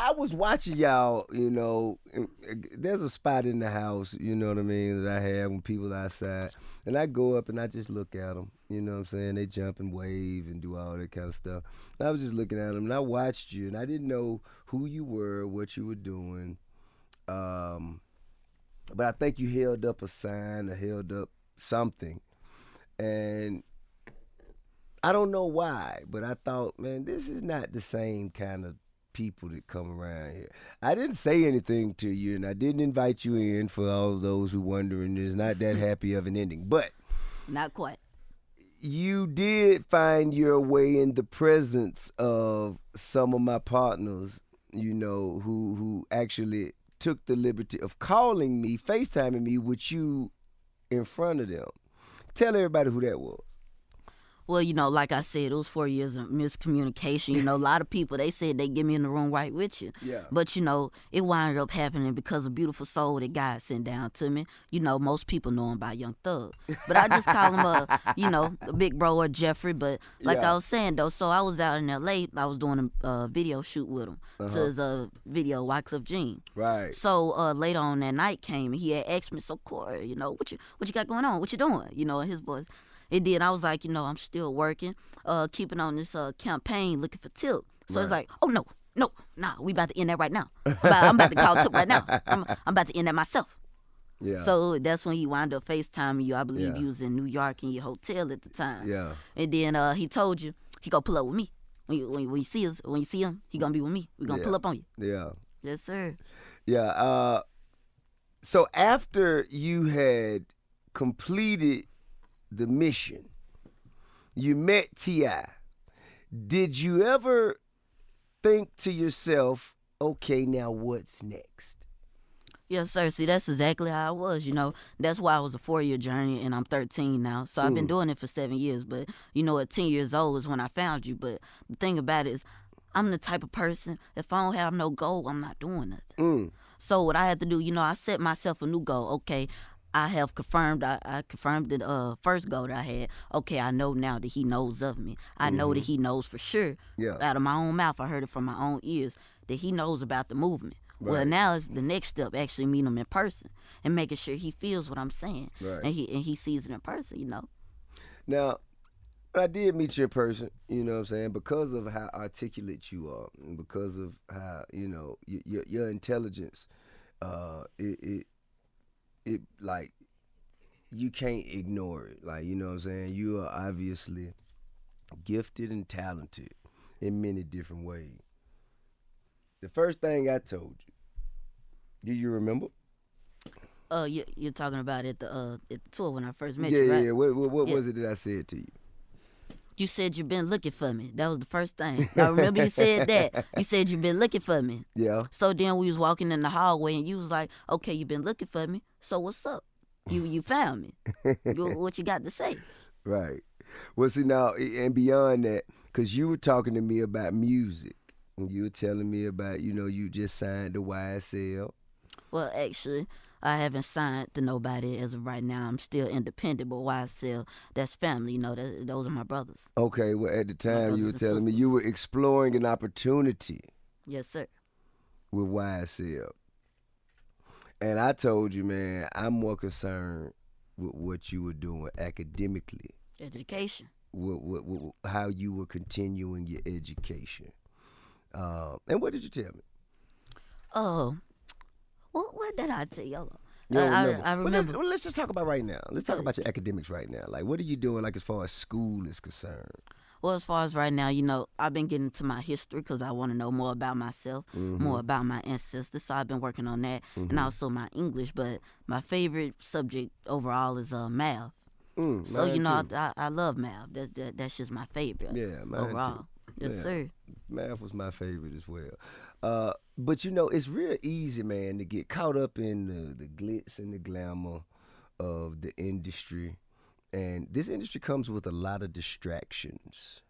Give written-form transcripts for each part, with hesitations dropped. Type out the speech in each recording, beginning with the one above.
I was watching y'all, and there's a spot in the house, you know what I mean, that I have when people outside. And I go up and I just look at them, you know what I'm saying? They jump and wave and do all that kind of stuff. And I was just looking at them and I watched you and I didn't know who you were, what you were doing. But I think you held up a sign or held up something. And I don't know why, but I thought, man, this is not the same kind of people that come around here. I didn't say anything to you, and I didn't invite you in for all of those who wondering. It's not that happy of an ending, but not quite. You did find your way in the presence of some of my partners, who actually took the liberty of calling me, FaceTiming me with you in front of them. Tell everybody who that was. Well, like I said, it was 4 years of miscommunication. A lot of people, they said they get me in the room right with you. Yeah. But, it wound up happening because of beautiful soul that God sent down to me. Most people know him by Young Thug. But I just call him, a big bro or Jeffrey. But like I was saying, though, so I was out in L.A. I was doing a video shoot with him to his video, Wycliffe Jean. Right. So later on that night came, and he had asked me, so Corey, what you got going on? What you doing? In his voice. It did. I was like, I'm still working, keeping on this campaign, looking for Tip. So it's like, oh, no, nah, we about to end that right now. I'm about to call Tip right now. I'm about to end that myself. Yeah. So that's when he wound up FaceTiming you. I believe you was in New York in your hotel at the time. Yeah. And then he told you he gonna pull up with me. When you see him, he gonna be with me. We gonna pull up on you. Yeah. Yes, sir. Yeah. So after you had completed the mission, you met T.I. Did you ever think to yourself, okay, now what's next? Yes, sir. See, that's exactly how I was, That's why it was a 4-year journey, and I'm 13 now. So I've been doing it for 7 years. But, at 10 years old is when I found you. But the thing about it is, I'm the type of person, if I don't have no goal, I'm not doing nothing. So what I had to do, I set myself a new goal. Okay, I have confirmed, I confirmed the first goal that I had. Okay, I know now that he knows of me. I know that he knows for sure. Yeah. Out of my own mouth, I heard it from my own ears, that he knows about the movement. Right. Well, now it's the next step, actually meeting him in person and making sure he feels what I'm saying. Right. And he sees it in person, Now, I did meet you in person, you know what I'm saying, because of how articulate you are and because of how, your intelligence, it like you can't ignore it. Like, you know what I'm saying? You are obviously gifted and talented in many different ways. The first thing I told you, do you remember? You're talking about at the tour when I first met you, right? Yeah. What was it that I said to you? You said you've been looking for me. That was the first thing. I remember you said that. You said you've been looking for me. Yeah. So then we was walking in the hallway and you was like, okay, you've been looking for me. So what's up? You found me. What you got to say? Right. Well, see, now, and beyond that, because you were talking to me about music. And you were telling me about, you just signed the YSL. Well, actually, I haven't signed to nobody as of right now. I'm still independent, but YSL, that's family. Those are my brothers. Okay, well, at the time you were telling me you were exploring an opportunity. Yes, sir. With YSL. And I told you, man, I'm more concerned with what you were doing academically. Education. With how you were continuing your education. And what did you tell me? Oh, what did I tell you? I remember. Well, let's just talk about right now. Let's talk about your academics right now. Like, what are you doing, like, as far as school is concerned? Well, as far as right now, I've been getting into my history because I want to know more about myself, more about my ancestors. So I've been working on that, and also my English. But my favorite subject overall is math. So I love math. That's just my favorite. Yeah, mine overall. Too. Yes, sir. Math was my favorite as well. But it's real easy, man, to get caught up in the glitz and the glamour of the industry. And this industry comes with a lot of distractions.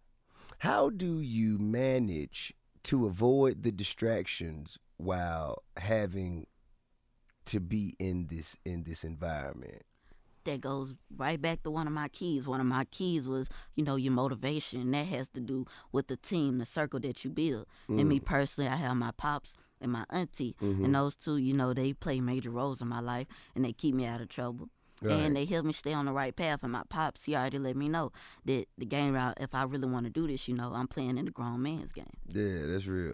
How do you manage to avoid the distractions while having to be in this environment? That goes right back to one of my keys. One of my keys was, your motivation. And that has to do with the team, the circle that you build. And me personally, I have my pops and my auntie. Mm-hmm. And those two, you know, they play major roles in my life, and they keep me out of trouble. Right. And they help me stay on the right path. And my pops, he already let me know that the game route, if I really want to do this, you know, I'm playing in the grown man's game. Yeah, that's real.